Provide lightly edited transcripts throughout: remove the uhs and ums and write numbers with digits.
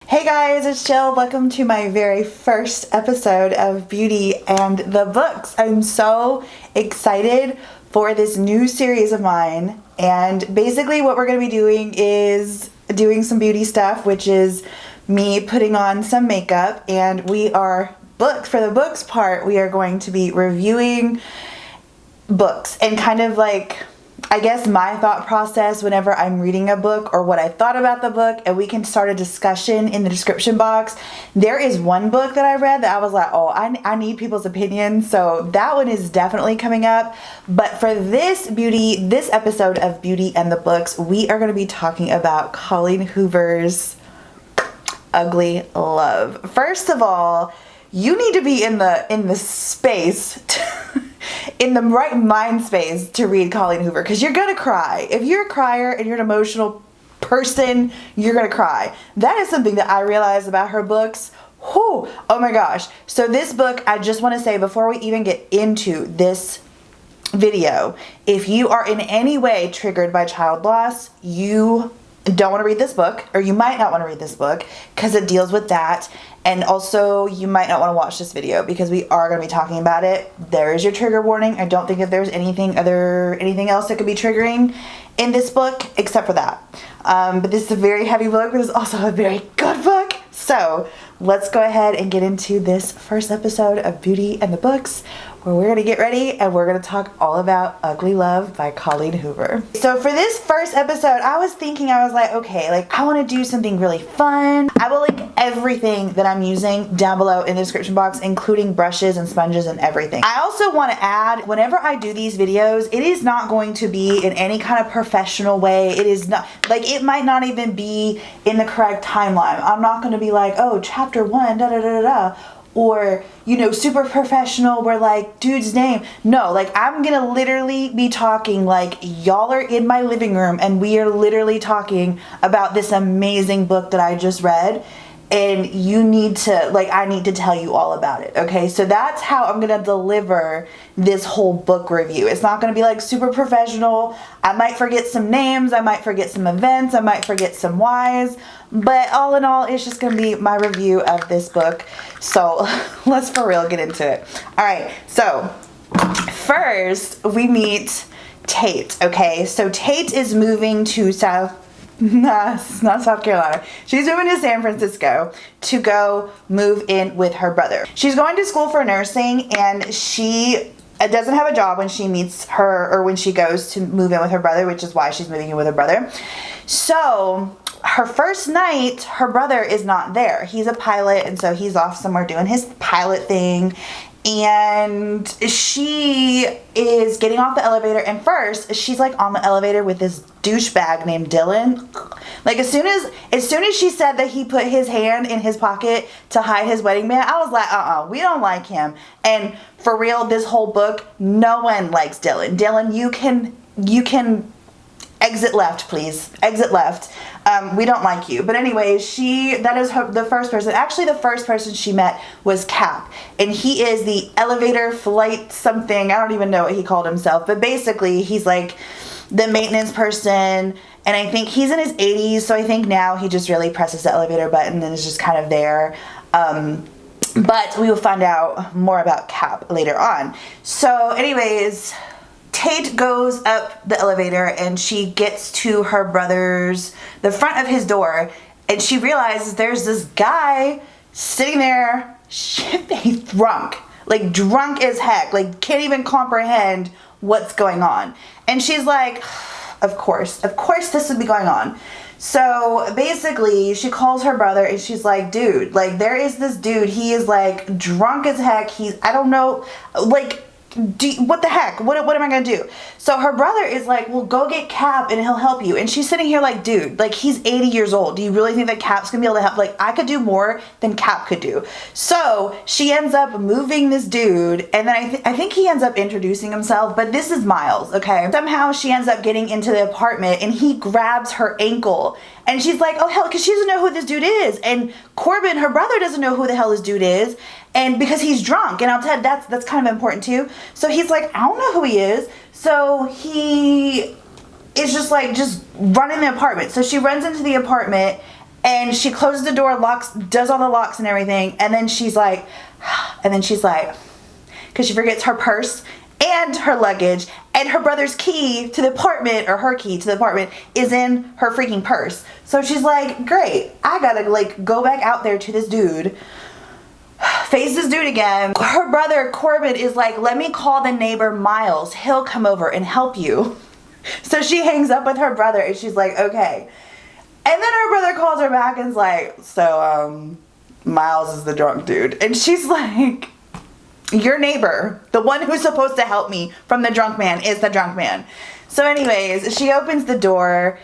Hey guys, it's Jill. Welcome to my very first episode of Beauty and the Books. I'm so excited for this new series of mine, and basically what we're going to be doing is doing some beauty stuff, which is me putting on some makeup, and we are booked. For the books part, we are going to be reviewing books and kind of like, I guess, my thought process whenever I'm reading a book or what I thought about the book, and we can start a discussion in the description box. There is one book that I read that I was like, oh, I need people's opinions, so that one is definitely coming up. But for this episode of Beauty and the Books, we are going to be talking about Colleen Hoover's Ugly Love. First of all, you need to be in the space in the right mind space to read Colleen Hoover, because you're gonna cry. If you're a crier and you're an emotional person, you're gonna cry. That is something that I realized about her books. Whew, oh my gosh. So this book, I just want to say before we even get into this video, if you are in any way triggered by child loss, you don't want to read this book, or you might not want to read this book because it deals with that. And also, you might not want to watch this video because we are going to be talking about it. There is your trigger warning. I don't think that there's anything else that could be triggering in this book except for that. But this is a very heavy book, but it's also a very good book. So let's go ahead and get into this first episode of Beauty and the Books, where we're going to get ready and we're going to talk all about Ugly Love by Colleen Hoover. So for this first episode, I was like, okay, like I want to do something really fun. I will link everything that I'm using down below in the description box, including brushes and sponges and everything. I also want to add, whenever I do these videos, it is not going to be in any kind of professional way. It is not, like, it might not even be in the correct timeline. I'm not going to be like, oh, chapter 1, da da da da da, or, you know, super professional where like dude's name. No, like I'm gonna literally be talking like y'all are in my living room and we are literally talking about this amazing book that I just read, and you need to, like, I need to tell you all about it, okay? So that's how I'm gonna deliver this whole book review. It's not gonna be like super professional. I might forget some names, I might forget some events, I might forget some whys, but all in all, it's just gonna be my review of this book. So let's for real get into it. All right, so first we meet Tate, okay? So Tate is moving to not South Carolina. She's moving to San Francisco to go move in with her brother. She's going to school for nursing, and she doesn't have a job when she meets her, or when she goes to move in with her brother, which is why she's moving in with her brother. So her first night, her brother is not there. He's a pilot, and so he's off somewhere doing his pilot thing. And she is getting off the elevator, and first she's like on the elevator with this douchebag named Dylan. Like as soon as she said that he put his hand in his pocket to hide his wedding band, I was like, we don't like him. And for real, this whole book, no one likes Dylan. Dylan, you can exit left, please. Exit left. We don't like you. But anyway, that is the first person. Actually, the first person she met was Cap. And he is the elevator flight something. I don't even know what he called himself. But basically, he's like the maintenance person. And I think he's in his 80s. So I think now he just really presses the elevator button and is just kind of there. But we will find out more about Cap later on. So anyways, Tate goes up the elevator and she gets to her brother's, the front of his door, and she realizes there's this guy sitting there, he's drunk as heck, like can't even comprehend what's going on. And she's like, of course this would be going on. So basically she calls her brother and she's like, dude, like there is this dude, he is like drunk as heck, I don't know, like, what the heck? What am I gonna do? So her brother is like, well, go get Cap and he'll help you. And she's sitting here like, dude, like he's 80 years old. Do you really think that Cap's gonna be able to help? Like, I could do more than Cap could do. So she ends up moving this dude, and then I think he ends up introducing himself, but this is Miles, okay? Somehow she ends up getting into the apartment and he grabs her ankle. And she's like, oh hell, because she doesn't know who this dude is. And Corbin, her brother, doesn't know who the hell this dude is. And because he's drunk, and I'll tell you, that's kind of important too. So he's like, I don't know who he is. So he is just running the apartment. So she runs into the apartment And she closes the door, locks, does all the locks and everything. And then she's like, because she forgets her purse and her luggage, and her brother's key to the apartment, or her key to the apartment, is in her freaking purse. So she's like, great, I gotta like go back out there to this dude, face this dude again. Her brother Corbin is like, let me call the neighbor Miles, he'll come over and help you. So she hangs up with her brother and she's like, okay. And then her brother calls her back and is like, so Miles is the drunk dude. And she's like, your neighbor, the one who's supposed to help me from the drunk man, is the drunk man. So anyways, she opens the door.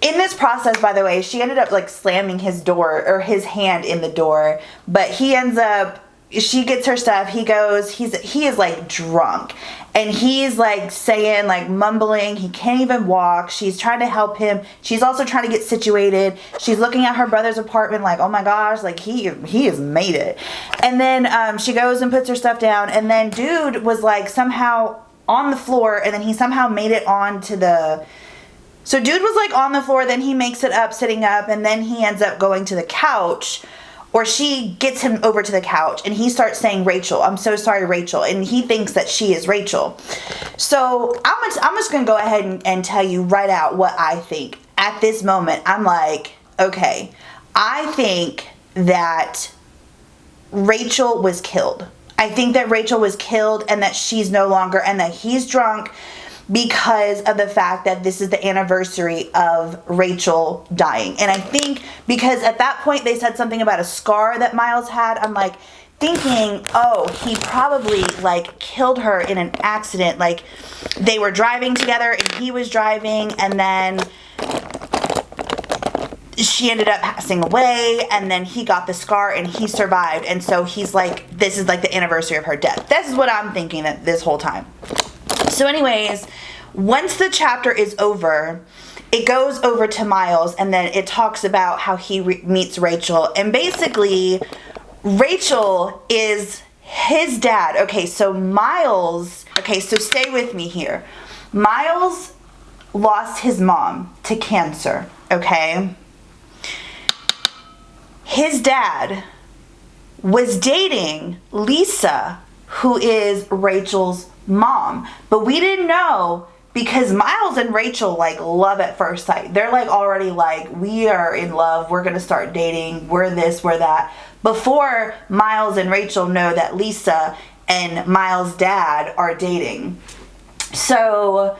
In this process, by the way, she ended up like slamming his door, or his hand in the door, but he ends up, she gets her stuff, he goes, he is like drunk, and he's like saying, like mumbling, he can't even walk. She's trying to help him. She's also trying to get situated. She's looking at her brother's apartment like, oh my gosh, like he has made it. And then she goes and puts her stuff down, and then dude was like somehow on the floor, and then he somehow made it onto the, so dude was like on the floor, then he makes it up, sitting up, and then he ends up going to the couch, or she gets him over to the couch, and he starts saying, Rachel, I'm so sorry, Rachel. And he thinks that she is Rachel. So I'm just going to go ahead and tell you right out what I think. At this moment, I'm like, okay, I think that Rachel was killed. I think that Rachel was killed, and that she's no longer, and that he's drunk because of the fact that this is the anniversary of Rachel dying. And I think because at that point they said something about a scar that Miles had, I'm like thinking, oh, he probably like killed her in an accident. Like they were driving together and he was driving, and then she ended up passing away, and then he got the scar and he survived. And so he's like, this is like the anniversary of her death. This is what I'm thinking that this whole time. So anyways, once the chapter is over, it goes over to Miles, and then it talks about how he meets Rachel. And basically, Rachel is his dad. Okay, so Miles, okay, so stay with me here. Miles lost his mom to cancer, okay? His dad was dating Lisa, who is Rachel's mom, but we didn't know, because Miles and Rachel like love at first sight. They're like already like, we are in love, we're gonna start dating, we're this, we're that, before Miles and Rachel know that Lisa and Miles' dad are dating. So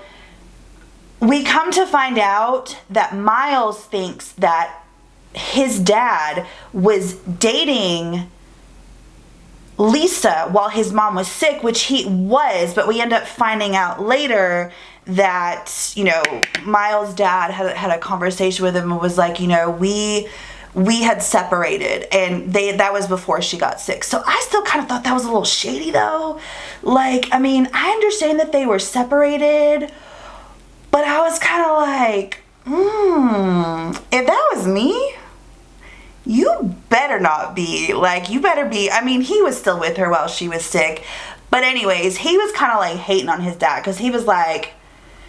we come to find out that Miles thinks that his dad was dating Lisa while his mom was sick, which he was, but we end up finding out later that, you know, Miles' dad had a conversation with him and was like, you know, we had separated, and that was before she got sick. So I still kind of thought that was a little shady though. Like, I mean, I understand that they were separated, but I was kind of like, if that was me, you better not be, like, you better be, I mean, he was still with her while she was sick. But anyways, he was kind of like hating on his dad, because he was like,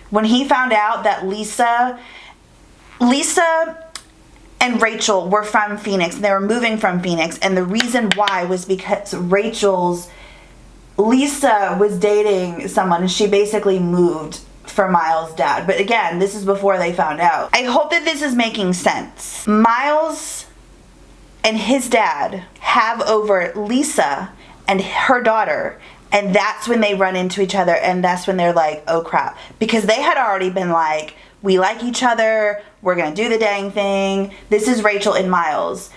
when he found out that Lisa and Rachel were from Phoenix, and they were moving from Phoenix, and the reason why was because Lisa was dating someone, and she basically moved for Miles' dad. But again, this is before they found out. I hope that this is making sense. Miles and his dad have over Lisa and her daughter, and that's when they run into each other, and that's when they're like, oh crap, because they had already been like, we like each other, we're gonna do the dang thing, this is Rachel and Miles,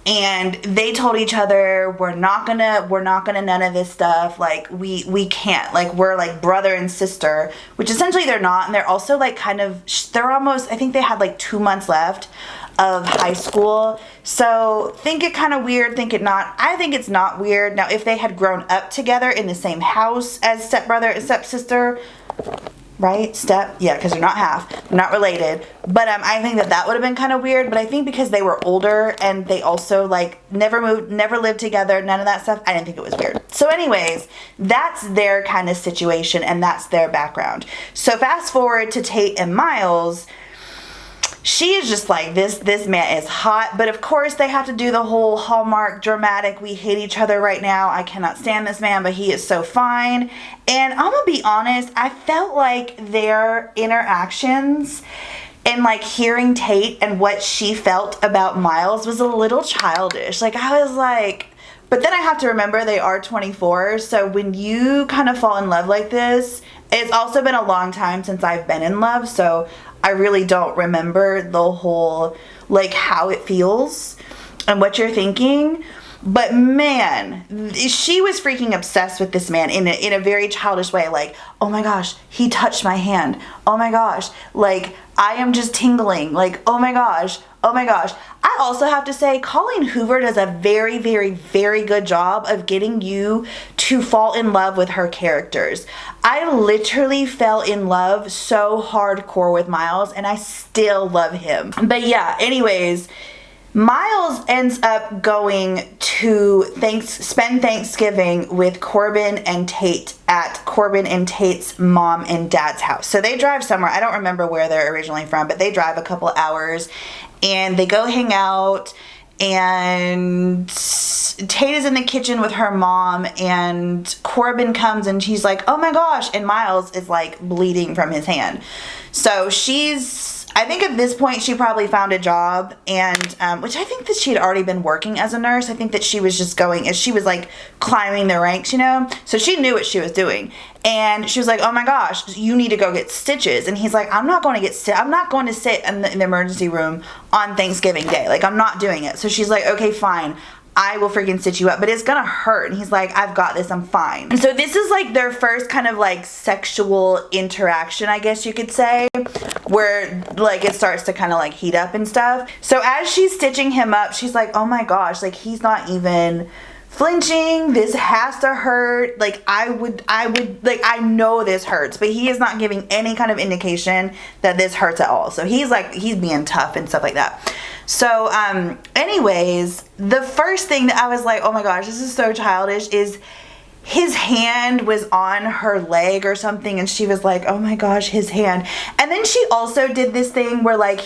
and they told each other, we're not gonna none of this stuff, like we can't, like we're like brother and sister, which essentially they're not. And they're also like they're almost, I think they had like 2 months left of high school. So think it kind of weird, think it not. I think it's not weird. Now if they had grown up together in the same house as stepbrother and stepsister, right? Yeah, because they're not half, not related. But I think that would have been kind of weird. But I think because they were older and they also like never lived together, none of that stuff, I didn't think it was weird. So anyways, that's their kind of situation, and that's their background. So fast forward to Tate and Miles. she is just like, this man is hot. But of course they have to do the whole Hallmark dramatic, we hate each other right now, I cannot stand this man, but he is so fine. And I'm gonna be honest, I felt like their interactions and like hearing Tate and what she felt about Miles was a little childish. Like, I was like, but then I have to remember they are 24, so when you kind of fall in love like this, it's also been a long time since I've been in love, so I really don't remember the whole, like, how it feels and what you're thinking. But man, she was freaking obsessed with this man in a very childish way. Like, oh my gosh, he touched my hand. Oh my gosh, like, I am just tingling. Like, oh my gosh, oh my gosh. I also have to say, Colleen Hoover does a very, very, very good job of getting you to fall in love with her characters. I literally fell in love so hardcore with Miles, and I still love him. But yeah, anyways, Miles ends up going to spend Thanksgiving with Corbin and Tate at Corbin and Tate's mom and dad's house. So they drive somewhere. I don't remember where they're originally from, but they drive a couple hours and they go hang out, and Tate is in the kitchen with her mom, and Corbin comes and she's like, oh my gosh, and Miles is like bleeding from his hand. So I think at this point she probably found a job, and which I think that she had already been working as a nurse. I think that she was just going, as she was like climbing the ranks, you know, so she knew what she was doing. And she was like, oh my gosh, you need to go get stitches. And he's like, I'm not going to sit in the emergency room on Thanksgiving Day. Like, I'm not doing it. So she's like, okay, fine, I will freaking stitch you up, but it's gonna hurt. And he's like, I've got this, I'm fine. And so this is like their first kind of like sexual interaction, I guess you could say, where like it starts to kind of like heat up and stuff. So as she's stitching him up, she's like, oh my gosh, like, he's not even flinching, this has to hurt. Like, I would like, I know this hurts, but he is not giving any kind of indication that this hurts at all. So he's like, he's being tough and stuff like that. So anyways, the first thing that I was like, oh my gosh, this is so childish, is his hand was on her leg or something, and she was like, oh my gosh, his hand. And then she also did this thing where like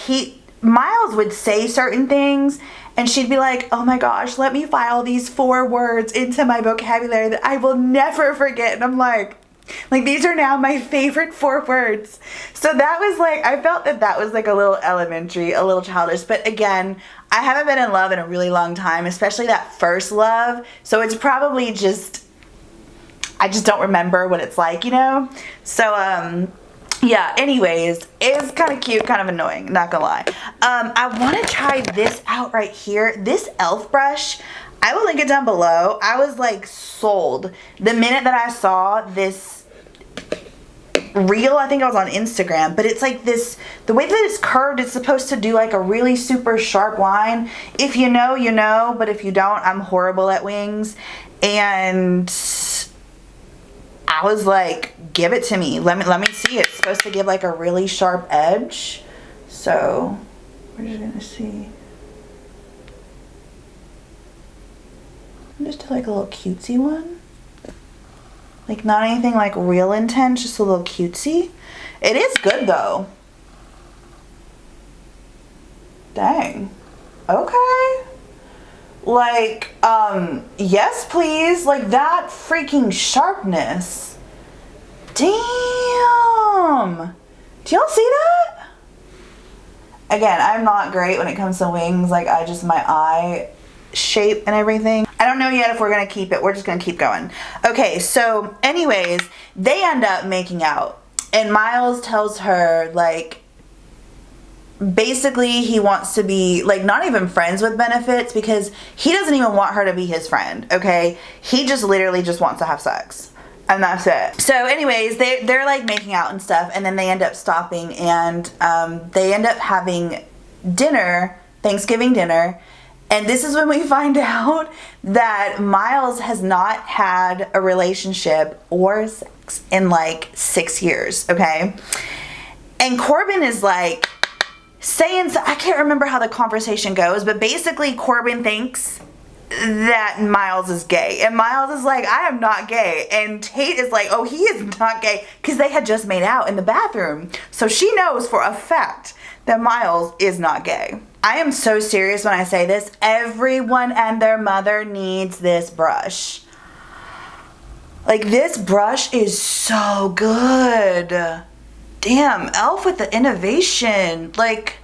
Miles would say certain things and she'd be like, oh my gosh, let me file these 4 words into my vocabulary that I will never forget. And I'm like, these are now my favorite 4 words. So that was like, I felt that was like a little elementary, a little childish. But again, I haven't been in love in a really long time, especially that first love. So it's probably just, I just don't remember what it's like, you know? So, yeah, anyways, it's kind of cute, kind of annoying, not gonna lie. I want to try this out right here. This e.l.f. brush, I will link it down below. I was like sold the minute that I saw this reel. I think I was on Instagram, but it's like this, the way that it's curved, it's supposed to do like a really super sharp line. If you know, you know, but if you don't, I'm horrible at wings. And I was like, give it to me. Let me see. It's supposed to give like a really sharp edge. So we're just gonna see. Just do like a little cutesy one. Like, not anything like real intense, just a little cutesy. It is good though. Dang. Okay. Like, yes please. Like, that freaking sharpness. Damn. Do y'all see that? Again, I'm not great when it comes to wings. Like, my eye shape and everything. I don't know yet if we're gonna keep it. We're just gonna keep going. Okay, so anyways, they end up making out. And Miles tells her, like, basically he wants to be like not even friends with benefits, because he doesn't even want her to be his friend, okay? He just literally just wants to have sex, and that's it. So anyways, they're like making out and stuff, and then they end up stopping, and they end up having dinner, Thanksgiving dinner. And this is when we find out that Miles has not had a relationship or sex in like 6 years, okay? And Corbin is like saying, I can't remember how the conversation goes, but basically Corbin thinks that Miles is gay. And Miles is like, I am not gay. And Tate is like, oh, he is not gay, because they had just made out in the bathroom. So she knows for a fact that Miles is not gay. I am so serious when I say this. Everyone and their mother needs this brush. Like, this brush is so good. Damn, e.l.f. with the innovation. Like,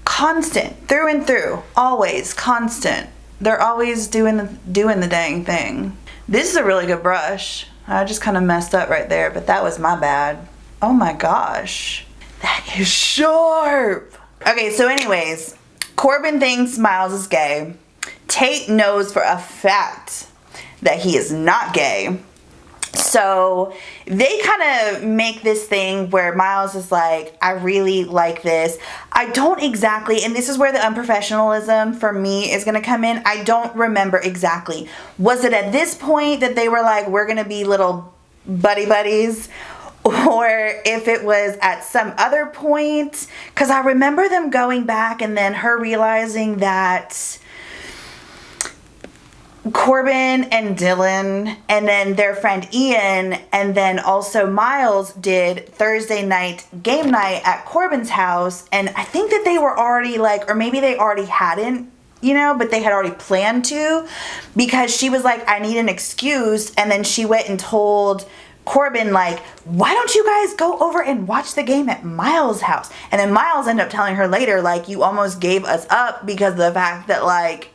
constant, through and through. Always, constant. They're always doing the dang thing. This is a really good brush. I just kind of messed up right there, but that was my bad. Oh my gosh. That is sharp. Okay, so anyways, Corbin thinks Miles is gay. Tate knows for a fact that he is not gay. So they kind of make this thing where Miles is like, I really like this. I don't exactly, and this is where the unprofessionalism for me is going to come in. I don't remember exactly. Was it at this point that they were like, we're going to be little buddy buddies? Or if it was at some other point? Because I remember them going back and then her realizing that Corbin and Dylan and then their friend Ian and then also Miles did Thursday night game night at Corbin's house, and I think that they were already like, or maybe they already hadn't, you know, but they had already planned to, because she was like, I need an excuse, and then she went and told Corbin like, why don't you guys go over and watch the game at Miles' house? And then Miles ended up telling her later like, you almost gave us up because of the fact that like,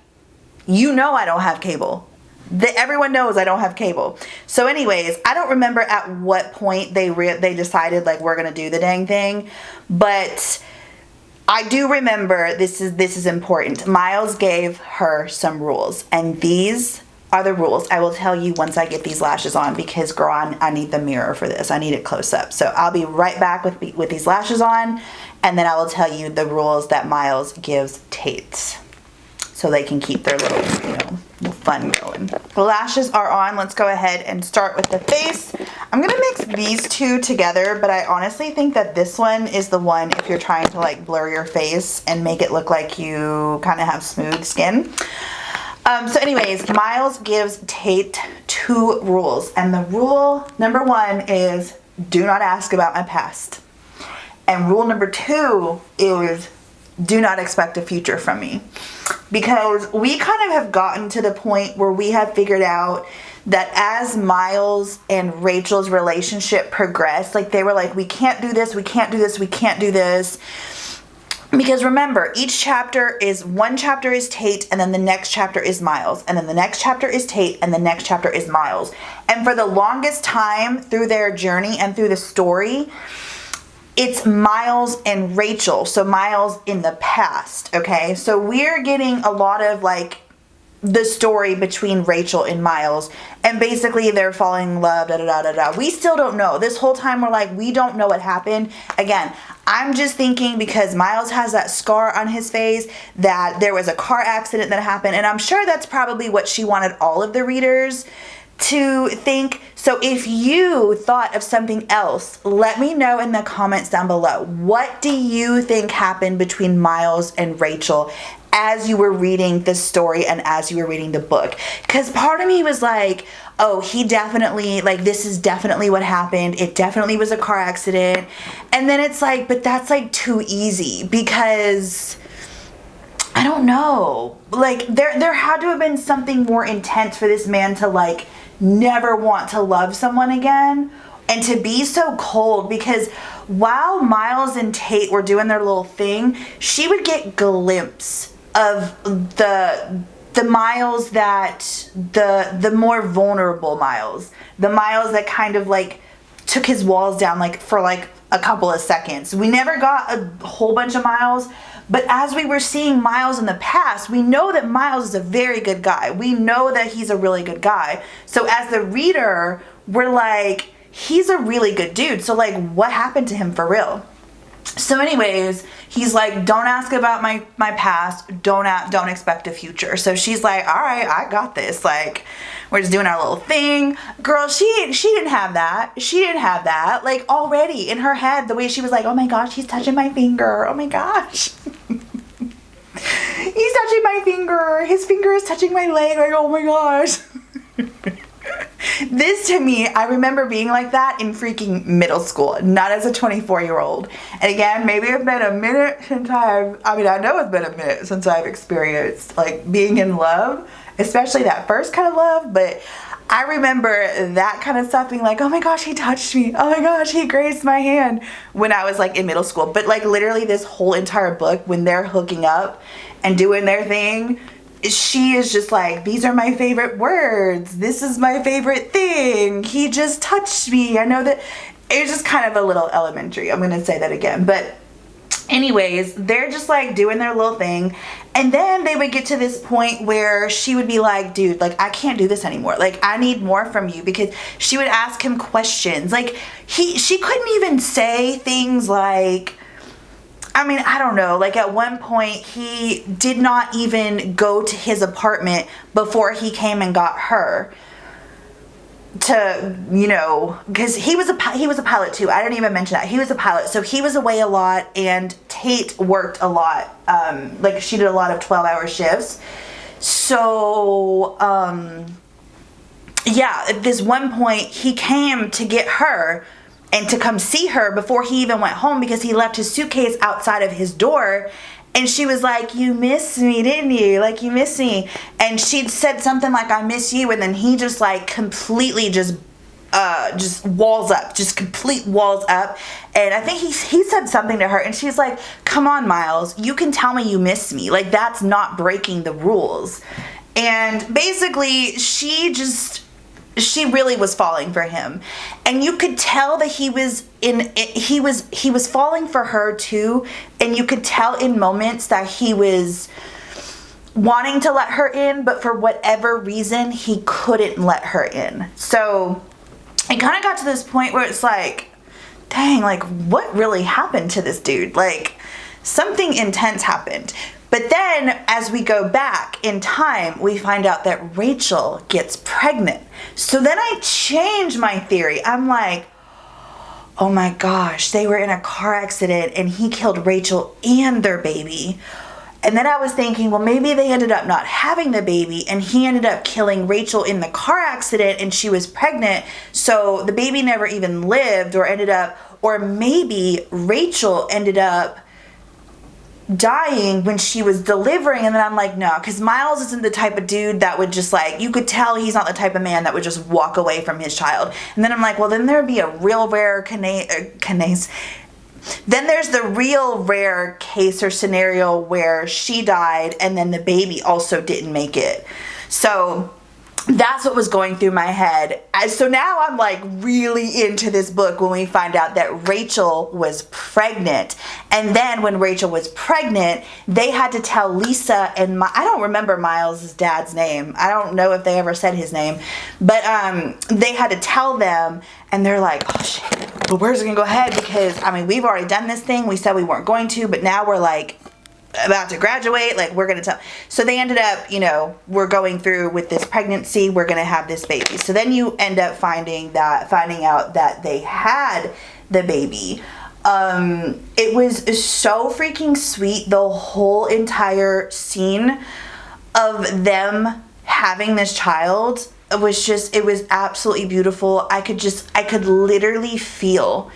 you know I don't have cable. Everyone knows I don't have cable. So anyways, I don't remember at what point they decided like we're gonna do the dang thing, but I do remember this is important. Miles gave her some rules, and these are the rules. I will tell you once I get these lashes on, because girl, I need the mirror for this. I need it close up. So I'll be right back with these lashes on, and then I will tell you the rules that Miles gives Tate, so they can keep their little, you know, fun going. The lashes are on. Let's go ahead and start with the face. I'm gonna mix these two together, but I honestly think that this one is the one if you're trying to like blur your face and make it look like you kind of have smooth skin. So anyways, Miles gives Tate 2 rules, and the rule number 1 is do not ask about my past. And rule number 2 is do not expect a future from me. Because we kind of have gotten to the point where we have figured out that as Miles and Rachel's relationship progressed, like they were like, we can't do this, we can't do this, we can't do this. Because remember, each chapter is, one chapter is Tate, and then the next chapter is Miles, and then the next chapter is Tate, and the next chapter is Miles. And for the longest time through their journey and through the story, it's Miles and Rachel. So Miles in the past, okay? So we're getting a lot of like the story between Rachel and Miles, and basically they're falling in love, da da da da da. We still don't know. This whole time we're like, we don't know what happened. Again, I'm just thinking because Miles has that scar on his face that there was a car accident that happened, and I'm sure that's probably what she wanted all of the readers to think. So if you thought of something else, let me know in the comments down below. What do you think happened between Miles and Rachel as you were reading the story and as you were reading the book? Because part of me was like, oh, he definitely, like, this is definitely what happened. It definitely was a car accident. And then it's like, but that's like too easy, because I don't know. Like, there had to have been something more intense for this man to like never want to love someone again and to be so cold. Because while Miles and Tate were doing their little thing, she would get glimpse of the Miles that the more vulnerable Miles, the Miles that kind of like took his walls down like for like a couple of seconds. We never got a whole bunch of Miles, but as we were seeing Miles in the past, we know that Miles is a very good guy. We know that he's a really good guy. So as the reader, we're like, he's a really good dude. So like, what happened to him for real? So anyways, he's like, don't ask about my past. Don't expect a future. So she's like, all right, I got this. Like, we're just doing our little thing. Girl, she didn't have that. She didn't have that. Like, already in her head, the way she was like, oh my gosh, he's touching my finger. Oh my gosh. He's touching my finger. His finger is touching my leg. Like, oh my gosh. This to me, I remember being like that in freaking middle school, not as a 24-year-old. And again, maybe it's been a minute since I know it's been a minute since I've experienced like being in love, especially that first kind of love, but I remember that kind of stuff being like, oh my gosh, he touched me. Oh my gosh, he grazed my hand when I was like in middle school. But like literally this whole entire book, when they're hooking up and doing their thing, she is just like, these are my favorite words. This is my favorite thing. He just touched me. I know that it was just kind of a little elementary. I'm going to say that again. But anyways, they're just like doing their little thing. And then they would get to this point where she would be like, dude, like, I can't do this anymore. Like, I need more from you, because she would ask him questions. Like, she couldn't even say things like, I don't know. Like, at one point, he did not even go to his apartment before he came and got her. To, because he was a pilot too. I didn't even mention that. He was a pilot, so he was away a lot, and Tate worked a lot. Like, she did a lot of 12-hour shifts. So, yeah, at this one point, he came to get her and to come see her before he even went home, because he left his suitcase outside of his door. And she was like, you missed me, didn't you? Like, you missed me. And she'd said something like, I miss you. And then he just like completely just walls up, just complete walls up. And I think he said something to her, and she's like, come on, Miles, you can tell me you miss me. Like, that's not breaking the rules. And basically she really was falling for him, and you could tell that he was falling for her too, and you could tell in moments that he was wanting to let her in, but for whatever reason he couldn't let her in. So it kind of got to this point where it's like, dang, like, what really happened to this dude? Like, something intense happened. But then, as we go back in time, we find out that Rachel gets pregnant. So then I change my theory. I'm like, oh my gosh, they were in a car accident and he killed Rachel and their baby. And then I was thinking, well, maybe they ended up not having the baby, and he ended up killing Rachel in the car accident, and she was pregnant, so the baby never even lived, or maybe Rachel ended up dying when she was delivering. And then I'm like, no, because Miles isn't the type of dude that would just like, you could tell he's not the type of man that would just walk away from his child. And then I'm like, well, then there'd be a real rare then there's the real rare case or scenario where she died and then the baby also didn't make it. So that's what was going through my head. So now I'm like really into this book when we find out that Rachel was pregnant. And then when Rachel was pregnant, they had to tell Lisa and I don't remember Miles' dad's name. I don't know if they ever said his name. But they had to tell them, and they're like, oh shit, but where's it gonna go ahead? Because we've already done this thing. We said we weren't going to, but now we're like about to graduate, like we're gonna tell. So they ended up, we're going through with this pregnancy, we're gonna have this baby. So then you end up finding out that they had the baby. It was so freaking sweet, the whole entire scene of them having this child. It was absolutely beautiful. I could literally feel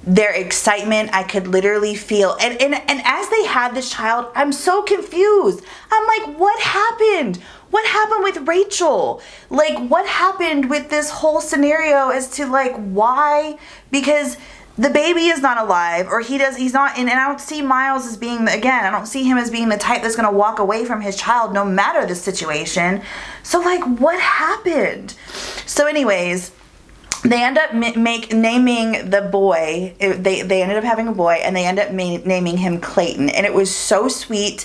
their excitement. I could literally feel, and as they had this child, I'm so confused. I'm like, what happened? What happened with Rachel? Like, what happened with this whole scenario as to like why? Because the baby is not alive, or he's not, and I don't see Miles as being, I don't see him as being the type that's gonna walk away from his child no matter the situation. So like, what happened? So anyways, they end up naming the boy. They ended up having a boy, and they end up naming him Clayton. And it was so sweet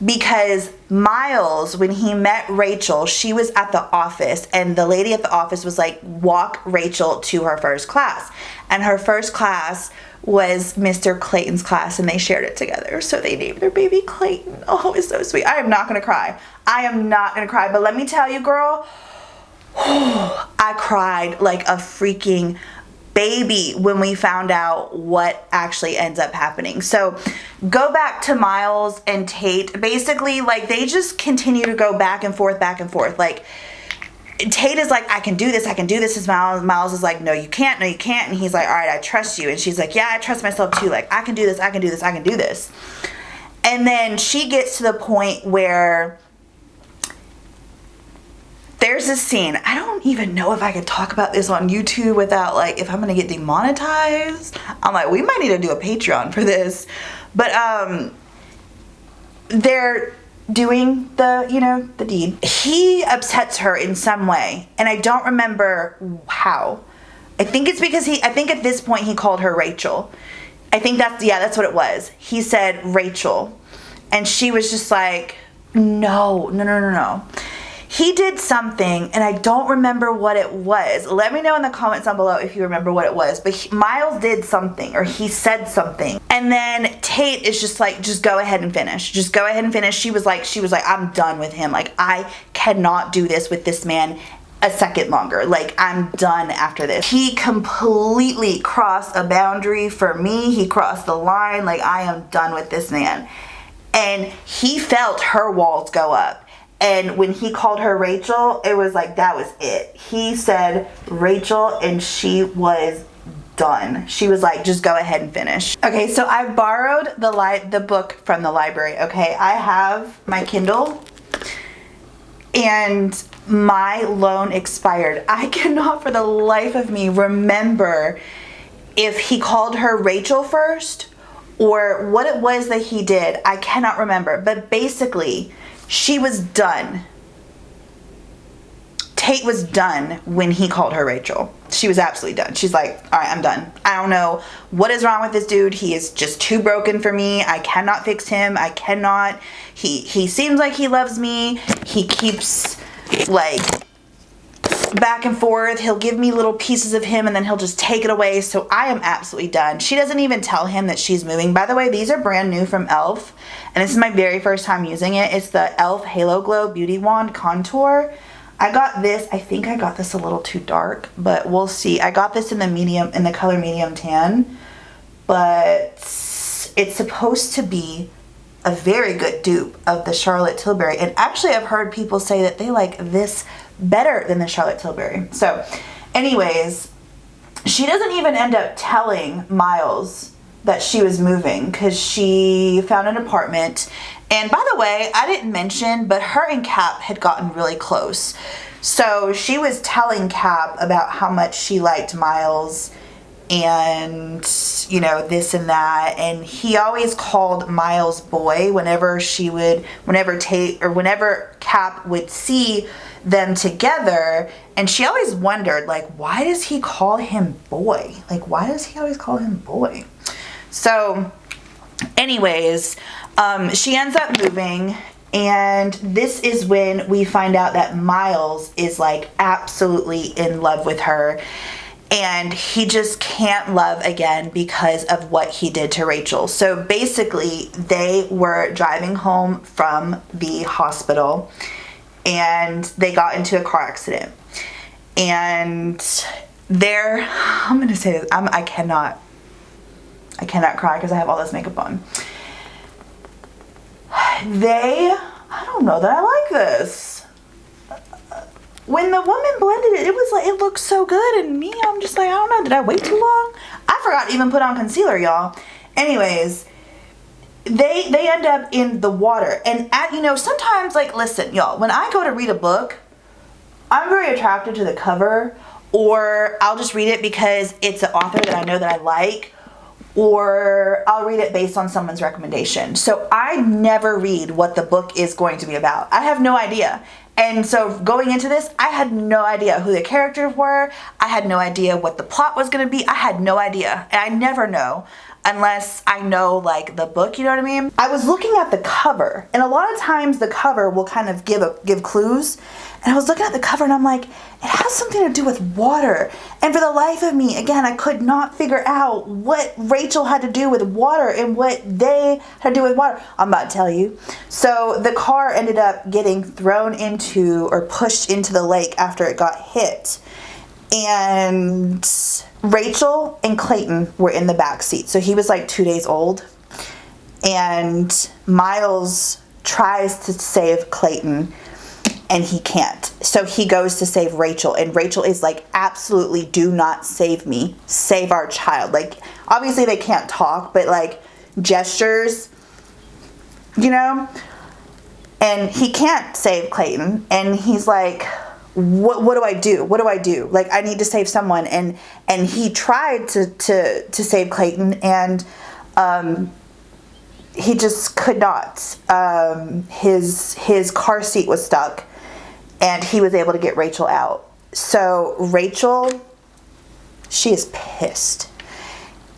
because Miles, when he met Rachel, she was at the office, and the lady at the office was like, walk Rachel to her first class. And her first class was Mr. Clayton's class, and they shared it together. So they named their baby Clayton. Oh, it's so sweet. I am not going to cry. But let me tell you, girl, I cried like a freaking baby when we found out what actually ends up happening. So go back to Miles and Tate. Basically, like, they just continue to go back and forth. Like, Tate is like, I can do this. And Miles is like, no, you can't. And he's like, all right, I trust you. And she's like, yeah, I trust myself too. Like, I can do this. And then she gets to the point where there's this scene. I don't even know if I could talk about this on YouTube without, like, if I'm going to get demonetized. I'm like, we might need to do a Patreon for this. But they're doing the deed. He upsets her in some way, and I don't remember how. I think it's because I think at this point he called her Rachel. I think that's what it was. He said Rachel, and she was just like, no. He did something, and I don't remember what it was. Let me know in the comments down below if you remember what it was. But Miles did something, or he said something. And then Tate is just like, just go ahead and finish. She was like, I'm done with him. Like, I cannot do this with this man a second longer. Like, I'm done after this. He completely crossed a boundary for me. He crossed the line. Like, I am done with this man. And he felt her walls go up. And when he called her Rachel, it was like, that was it. He said Rachel, and she was done. She was like, just go ahead and finish. Okay, so I borrowed the book from the library, okay? I have my Kindle, and my loan expired. I cannot for the life of me remember if he called her Rachel first or what it was that he did. I cannot remember. But basically, she was done. Tate was done when he called her Rachel. She was absolutely done. She's like, all right, I'm done. I don't know what is wrong with this dude. He is just too broken for me. I cannot fix him. I cannot. He seems like he loves me. He keeps, like, back and forth. He'll give me little pieces of him and then he'll just take it away. So I am absolutely done. She doesn't even tell him that she's moving. By the way, these are brand new from e.l.f. and this is my very first time using it. It's the e.l.f. Halo Glow Beauty Wand Contour. I got this, I think I got this a little too dark, but we'll see. I got this in the color medium tan, but it's supposed to be a very good dupe of the Charlotte Tilbury. And actually I've heard people say that they like this better than the Charlotte Tilbury. So anyways, she doesn't even end up telling Miles that she was moving because she found an apartment. And by the way, I didn't mention, but her and Cap had gotten really close. So she was telling Cap about how much she liked Miles and, you know, this and that. And he always called Miles boy whenever Tate or whenever Cap would see them together. And she always wondered, like, why does he call him boy? Like, why does he always call him boy? So anyways, she ends up moving, and this is when we find out that Miles is like absolutely in love with her, and he just can't love again because of what he did to Rachel. So basically, they were driving home from the hospital, and they got into a car accident. And I'm gonna say this, I cannot cry because I have all this makeup on. I don't know that I like this. When the woman blended it, it was like, it looked so good, and me, I'm just like, I don't know, did I wait too long? I forgot to even put on concealer, y'all. Anyways, they end up in the water, and sometimes, like, listen, y'all, when I go to read a book, I'm very attracted to the cover, or I'll just read it because it's an author that I know that I like, or I'll read it based on someone's recommendation. So I never read what the book is going to be about. I have no idea. And so going into this, I had no idea who the characters were. I had no idea what the plot was going to be. I had no idea. And I never know unless I know, like, the book, you know what I mean? I was looking at the cover, and a lot of times the cover will kind of give clues. And I was looking at the cover and I'm like, it has something to do with water. And for the life of me, again, I could not figure out what Rachel had to do with water and what they had to do with water. I'm about to tell you. So the car ended up getting thrown into or pushed into the lake after it got hit. And Rachel and Clayton were in the back seat. So he was like 2 days old. And Miles tries to save Clayton, and he can't. So he goes to save Rachel, and Rachel is like, absolutely do not save me. Save our child. Like, obviously they can't talk, but like gestures, you know? And he can't save Clayton. And he's like, what do I do? What do I do? Like, I need to save someone. And he tried to save Clayton, and he just could not. His car seat was stuck, and he was able to get Rachel out. So Rachel, she is pissed.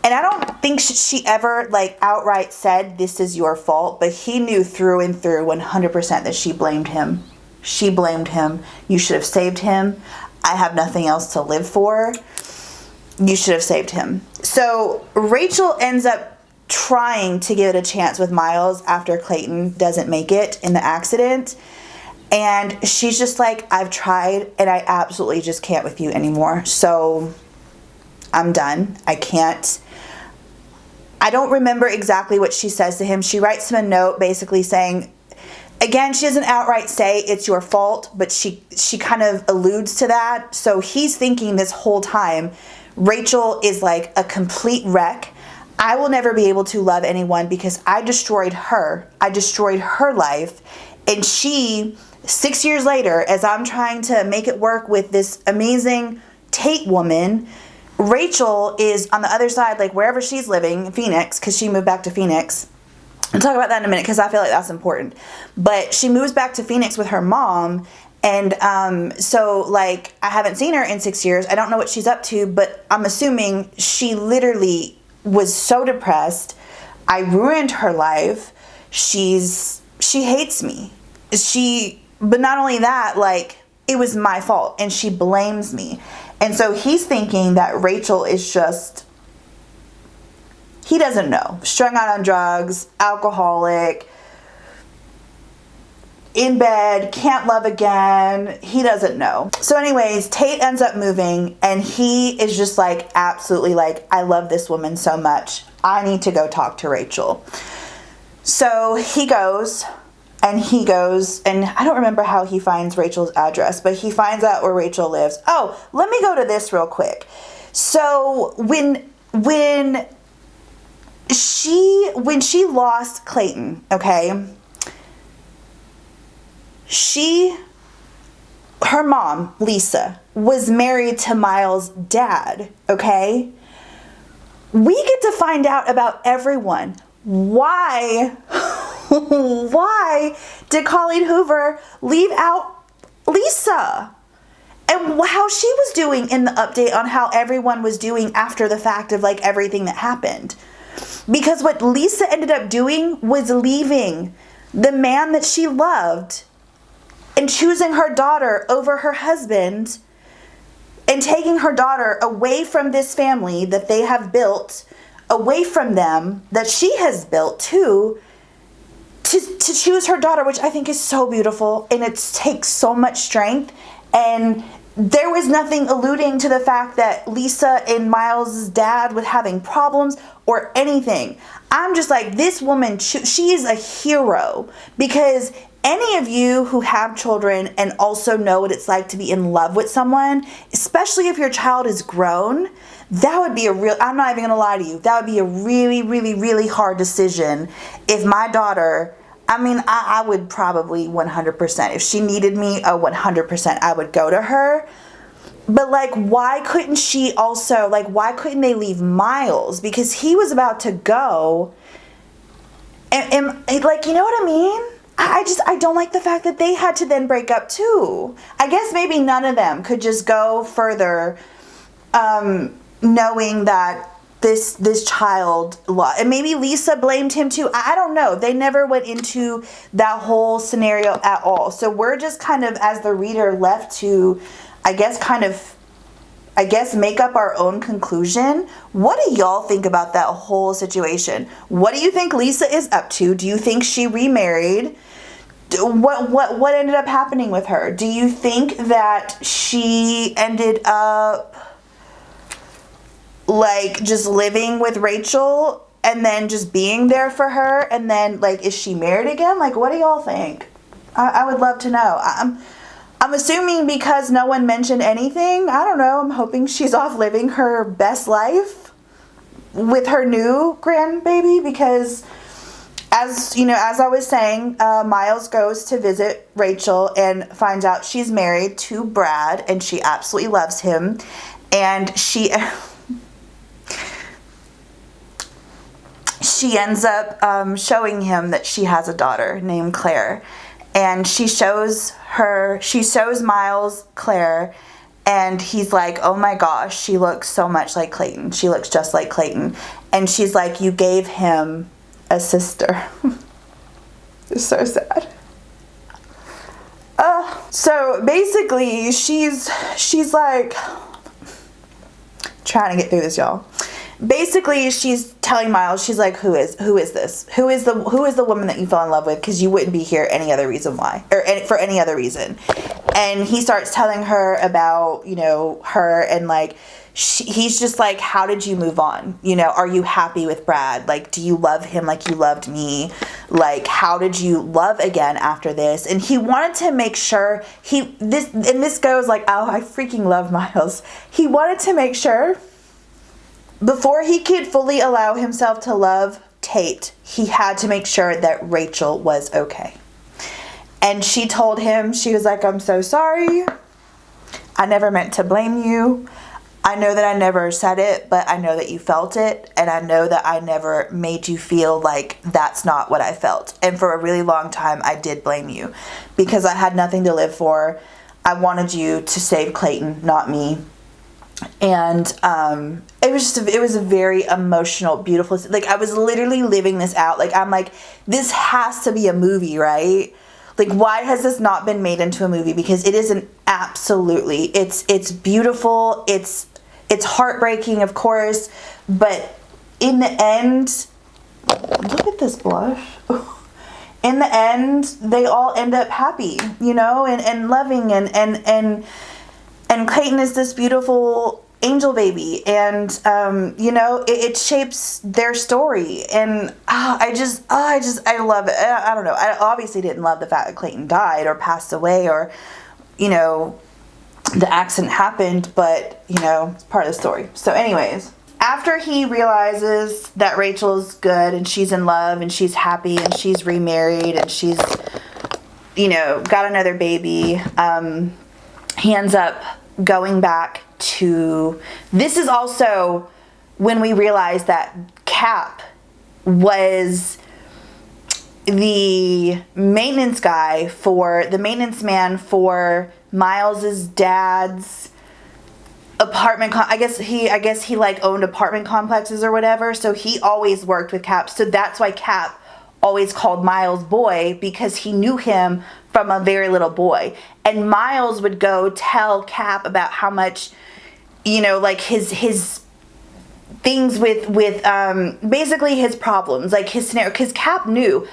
And I don't think she ever like outright said, this is your fault. But he knew through and through 100% that she blamed him. She blamed him. You should have saved him. I have nothing else to live for. You should have saved him. So Rachel ends up trying to give it a chance with Miles after Clayton doesn't make it in the accident. And she's just like, I've tried and I absolutely just can't with you anymore. So I'm done. I can't. I don't remember exactly what she says to him. She writes him a note basically saying, again, she doesn't outright say it's your fault, but she kind of alludes to that. So he's thinking this whole time, Rachel is like a complete wreck. I will never be able to love anyone because I destroyed her. I destroyed her life. And she, 6 years later, as I'm trying to make it work with this amazing Tate woman, Rachel is on the other side, like wherever she's living, Phoenix, because she moved back to Phoenix. I'll talk about that in a minute because I feel like that's important. But she moves back to Phoenix with her mom. And so, like, I haven't seen her in 6 years. I don't know what she's up to, but I'm assuming she literally was so depressed. I ruined her life. She hates me. But not only that, like, it was my fault. And she blames me. And so he's thinking that Rachel is just, he doesn't know. Strung out on drugs, alcoholic, in bed, can't love again. He doesn't know. So anyways, Tate ends up moving, and he is just like, absolutely like, I love this woman so much. I need to go talk to Rachel. So he goes, and I don't remember how he finds Rachel's address, but he finds out where Rachel lives. Oh, let me go to this real quick. So when she lost Clayton, okay, her mom, Lisa, was married to Miles' dad, okay? We get to find out about everyone. Why did Colleen Hoover leave out Lisa? And how she was doing in the update on how everyone was doing after the fact of like everything that happened. Because what Lisa ended up doing was leaving the man that she loved and choosing her daughter over her husband and taking her daughter away from this family that they have built, away from them, that she has built too, to choose her daughter, which I think is so beautiful, and it takes so much strength. And there was nothing alluding to the fact that Lisa and Miles' dad was having problems or anything. I'm just like, this woman, she is a hero, because any of you who have children and also know what it's like to be in love with someone, especially if your child is grown, that would be I'm not even going to lie to you, that would be a really, really, really hard decision. If my daughter, I would probably 100%, if she needed me, 100%, I would go to her. But like, why couldn't she also, like, why couldn't they leave Miles? Because he was about to go. And like, you know what I mean? I don't like the fact that they had to then break up too. I guess maybe none of them could just go further, knowing that this child lost. And maybe Lisa blamed him too. I don't know. They never went into that whole scenario at all. So we're just kind of, as the reader, left to, I guess, make up our own conclusion. What do y'all think about that whole situation? What do you think Lisa is up to? Do you think she remarried? What ended up happening with her? Do you think that she ended up like just living with Rachel and then just being there for her, and then like, is she married again? Like, what do y'all think? I would love to know. I'm assuming because no one mentioned anything. I don't know. I'm hoping she's off living her best life with her new grandbaby, because as you know, as I was saying, Miles goes to visit Rachel and finds out she's married to Brad, and she absolutely loves him. And she ends up showing him that she has a daughter named Claire. And she shows Miles Claire, and he's like, oh my gosh, she looks so much like Clayton. She looks just like Clayton. And she's like, you gave him a sister. It's so sad. So basically, she's like, trying to get through this, y'all. Basically, she's telling Miles, she's like, who is this? Who is the woman that you fell in love with? Because you wouldn't be here any other reason why, or for any other reason. And he starts telling her about, you know, her, and like, he's just like, how did you move on? You know, are you happy with Brad? Like, do you love him like you loved me? Like, how did you love again after this? And he wanted to make sure this goes like, oh, I freaking love Miles. He wanted to make sure, before he could fully allow himself to love Tate, he had to make sure that Rachel was okay. And she told him, she was like, I'm so sorry. I never meant to blame you. I know that I never said it, but I know that you felt it. And I know that I never made you feel like that's not what I felt. And for a really long time, I did blame you because I had nothing to live for. I wanted you to save Clayton, not me. And it was a very emotional, beautiful, like, I was literally living this out. Like, I'm like, this has to be a movie, right? Like, why has this not been made into a movie? Because it is it's beautiful, it's heartbreaking, of course, but in the end, look at this blush. In the end, they all end up happy, you know, and loving, and Clayton is this beautiful angel baby, and you know, it shapes their story, and I love it. I don't know. I obviously didn't love the fact that Clayton died or passed away, or, you know, the accident happened, but, you know, it's part of the story. So anyways, after he realizes that Rachel's good and she's in love and she's happy and she's remarried and she's, you know, got another baby, he ends up going back to, this is also when we realize that Cap was the maintenance man for Miles's dad's apartment. I guess he like owned apartment complexes or whatever. So he always worked with Cap. So that's why Cap always called Miles boy, because he knew him from a very little boy. And Miles would go tell Cap about how much, you know, like his things with basically his problems, like his scenario, because Cap knew.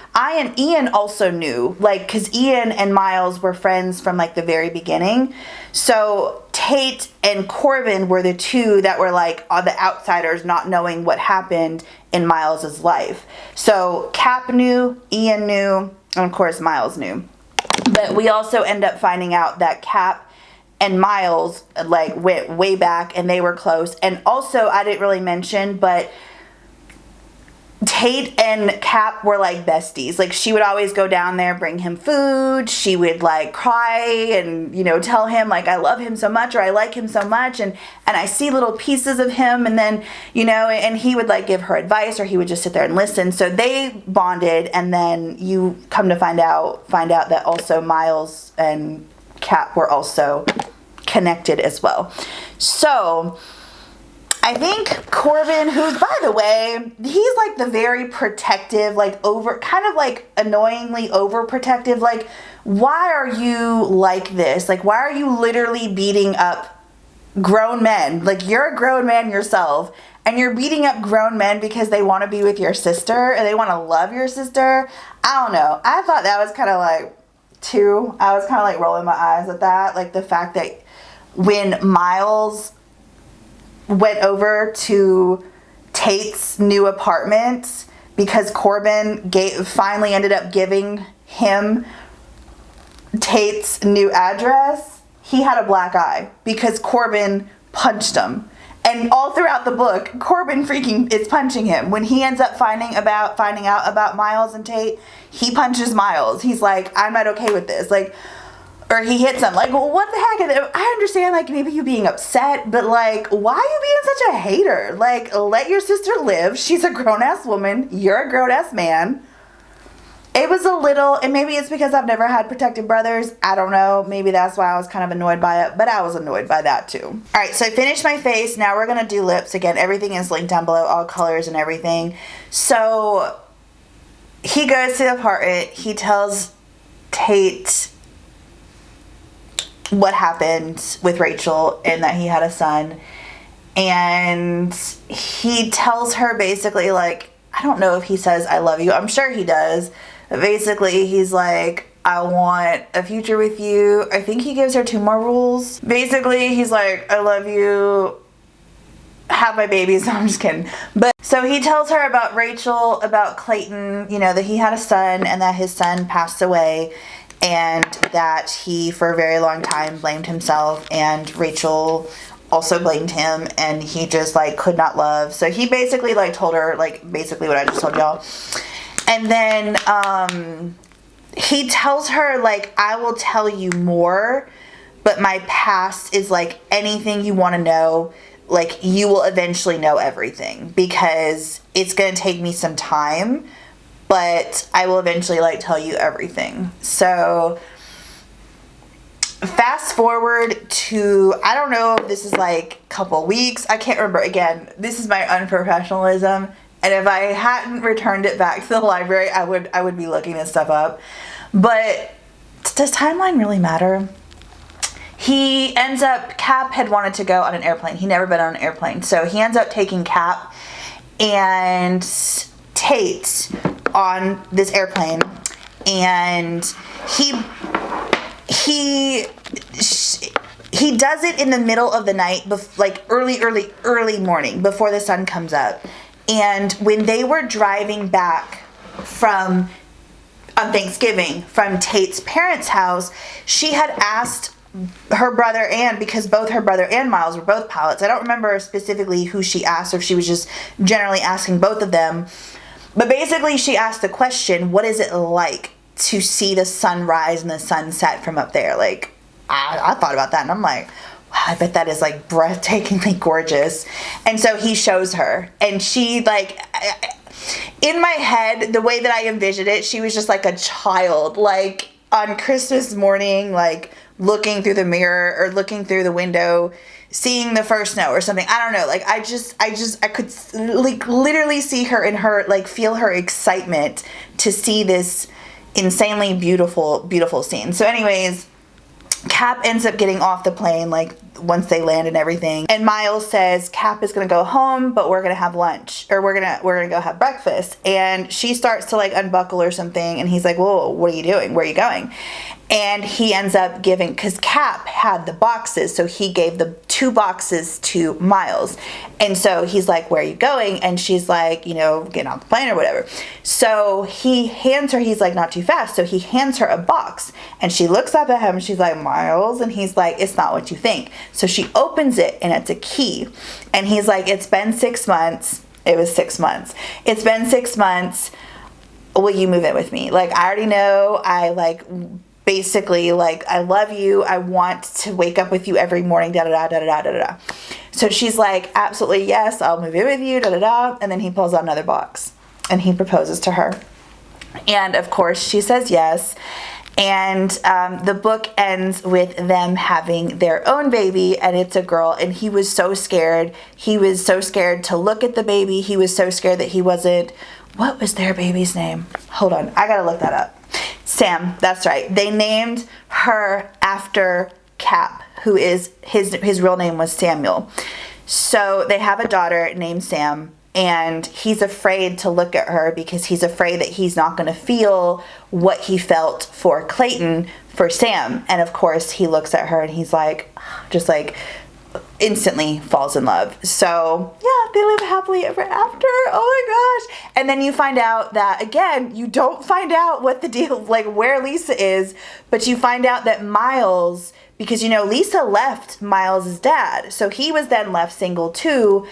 Ian also knew, like, because Ian and Miles were friends from like the very beginning. So Tate and Corbin were the two that were like the outsiders, not knowing what happened in Miles's life. So Cap knew, Ian knew, and of course Miles knew. But we also end up finding out that Cap and Miles like went way back and they were close. And also, I didn't really mention, but Tate and Cap were like besties. Like, she would always go down there, bring him food. She would like cry and, you know, tell him like, I love him so much, or I like him so much, and I see little pieces of him. And then, you know, and he would like give her advice, or he would just sit there and listen. So they bonded, and then you come to find out that also Miles and Cap were also connected as well. So I think Corbin, who's, by the way, he's like the very protective, like kind of like annoyingly overprotective. Like, why are you like this? Like, why are you literally beating up grown men? Like, you're a grown man yourself, and you're beating up grown men because they want to be with your sister, and they want to love your sister. I don't know. I thought that was kind of like, I was kind of like rolling my eyes at that. Like, the fact that when Miles went over to Tate's new apartment, because Corbin finally ended up giving him Tate's new address, he had a black eye because Corbin punched him. And all throughout the book, Corbin freaking is punching him. When he ends up finding out about Miles and Tate, he punches Miles. He's like, I'm not okay with this. Like, or he hits him. Like, well, what the heck? I understand, like, maybe you being upset, but, like, why are you being such a hater? Like, let your sister live. She's a grown-ass woman. You're a grown-ass man. It was a little, and maybe it's because I've never had protected brothers. I don't know. Maybe that's why I was kind of annoyed by it, but I was annoyed by that too. All right, so I finished my face. Now we're going to do lips. Again, everything is linked down below, all colors and everything. So he goes to the apartment. He tells Tate what happened with Rachel and that he had a son. And he tells her basically, like, I don't know if he says, I love you. I'm sure he does. But basically, he's like, I want a future with you. I think he gives her 2 more rules. Basically, he's like, I love you. Have my babies. No, I'm just kidding. But so he tells her about Rachel, about Clayton, you know, that he had a son and that his son passed away. And that he, for a very long time, blamed himself. And Rachel also blamed him. And he just, like, could not love. So he basically, like, told her, like, basically what I just told y'all. And then he tells her, like, I will tell you more, but my past is, like, anything you want to know, like, you will eventually know everything, because it's going to take me some time, but I will eventually, like, tell you everything. So fast forward to, I don't know if this is, like, a couple weeks. I can't remember. Again, this is my unprofessionalism. And if I hadn't returned it back to the library, I would be looking this stuff up. But does timeline really matter? He ends up, Cap had wanted to go on an airplane. He never been on an airplane. So he ends up taking Cap and Tate on this airplane. And he does it in the middle of the night, like early morning, before the sun comes up. And when they were driving back on Thanksgiving from Tate's parents' house, she had asked her brother and, because both her brother and Miles were both pilots. I don't remember specifically who she asked, or if she was just generally asking both of them. But basically she asked the question, what is it like to see the sunrise and the sunset from up there? Like, I thought about that and I'm like, wow, I bet that is, like, breathtakingly gorgeous. And so he shows her, and she, like, in my head, the way that I envisioned it, she was just like a child, like, on Christmas morning, like, looking through the mirror or looking through the window, seeing the first snow or something. I don't know. Like, I could, like, literally see her in her, like, feel her excitement to see this insanely beautiful, beautiful scene. So anyways, Cap ends up getting off the plane, like, once they land and everything. And Miles says, Cap is going to go home, but we're going to have lunch, or we're going to go have breakfast. And she starts to, like, unbuckle or something. And he's like, whoa, what are you doing? Where are you going? And he ends up giving, because Cap had the boxes, so he gave the 2 boxes to Miles. And so he's like, where are you going? And she's like, you know, getting off the plane or whatever. So he hands her, he's like, not too fast. So he hands her a box. And she looks up at him and she's like, Miles? And he's like, it's not what you think. So she opens it and it's a key. And he's like, it's been 6 months. It was 6 months. It's been 6 months. Will you move in with me? Like, I already know. I, like, basically, like, I love you. I want to wake up with you every morning, da-da-da. So she's like, absolutely, yes, I'll move in with you, da-da-da. And then he pulls out another box and he proposes to her. And of course she says yes. And the book ends with them having their own baby, and it's a girl. And he was so scared. He was so scared to look at the baby. He was so scared that he wasn't, what was their baby's name? Hold on, I gotta look that up. Sam, that's right. They named her after Cap, who is, his real name was Samuel. So they have a daughter named Sam, and he's afraid to look at her because he's afraid that he's not going to feel what he felt for Clayton, for Sam. And of course he looks at her and he's like, just like, instantly falls in love. So yeah, they live happily ever after. Oh my gosh. And then you find out that, again, you don't find out what the deal, like where Lisa is, but you find out that Miles, because you know Lisa left Miles' dad, so he was then left single too,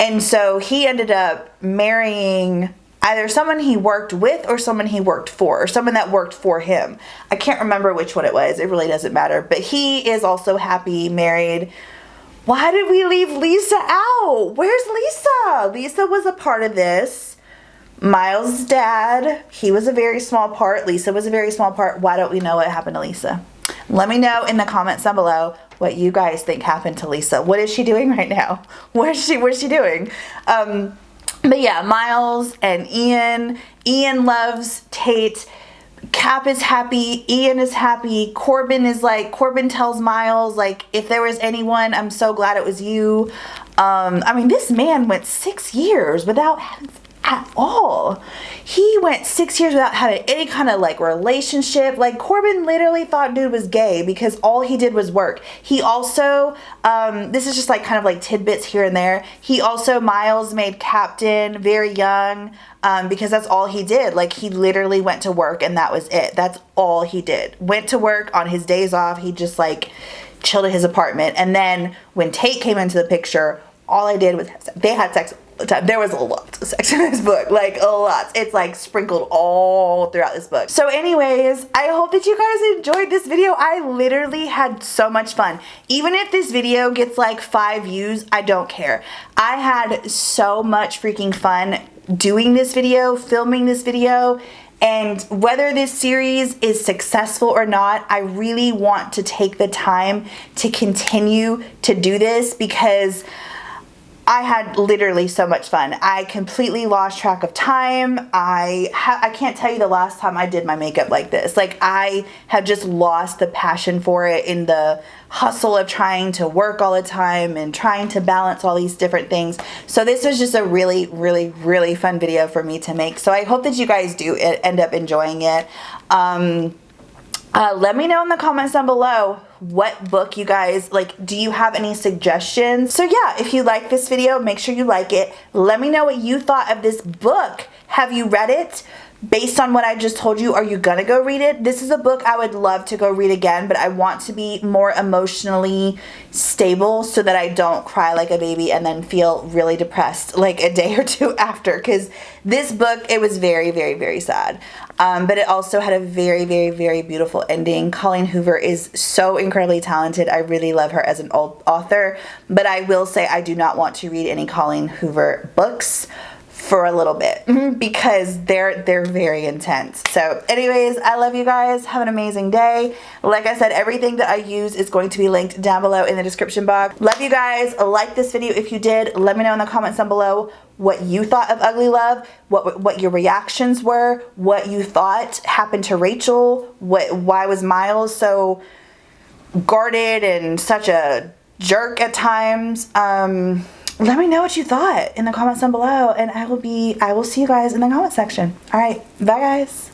and so he ended up marrying either someone he worked with or someone he worked for, or someone that worked for him. I can't remember which one it was. It really doesn't matter. But he is also happy, married. Why did we leave Lisa out? Where's Lisa? Lisa was a part of this. Miles' dad, he was a very small part. Lisa was a very small part. Why don't we know what happened to Lisa? Let me know in the comments down below what you guys think happened to Lisa. What is she doing right now? What's she doing? But yeah, Miles and Ian. Ian loves Tate. Cap is happy. Ian is happy. Corbin tells Miles, like, if there was anyone, I'm so glad it was you. I mean, this man went 6 years without having at all. He went 6 years without having any kind of like relationship. Like, Corbin literally thought dude was gay because all he did was work. He also, this is just like kind of like tidbits here and there. He also, Miles made captain very young, because that's all he did. Like, he literally went to work and that was it. That's all he did. Went to work on his days off. He just like chilled at his apartment. And then when Tate came into the picture, all I did was they had sex all the time. There was a lot of sex in this book, like a lot. It's like sprinkled all throughout this book. So anyways, I hope that you guys enjoyed this video. I literally had so much fun. Even if this video gets like 5 views, I don't care. I had so much freaking fun doing this video, filming this video. And whether this series is successful or not, I really want to take the time to continue to do this because I had literally so much fun. I completely lost track of time. I can't tell you the last time I did my makeup like this. Like, I have just lost the passion for it in the hustle of trying to work all the time and trying to balance all these different things. So this was just a really, really, really fun video for me to make. So I hope that you guys do end up enjoying it. Let me know in the comments down below what book you guys like. Do you have any suggestions? So yeah, if you like this video, make sure you like it. Let me know what you thought of this book. Have you read it? Based on what I just told you, are you gonna go read it? This is a book I would love to go read again, but I want to be more emotionally stable so that I don't cry like a baby and then feel really depressed like a day or two after, because this book, it was very, very, very sad. But it also had a very, very, very beautiful ending. Colleen Hoover is so incredibly talented. I really love her as an old author, but I will say I do not want to read any Colleen Hoover books for a little bit because they're very intense. So anyways, I love you guys. Have an amazing day. Like I said, everything that I use is going to be linked down below in the description box. Love you guys. Like this video if you did. Let me know in the comments down below what you thought of Ugly Love, what your reactions were, what you thought happened to Rachel, why was Miles so guarded and such a jerk at times. Let me know what you thought in the comments down below, and I will see you guys in the comment section. All right, bye guys.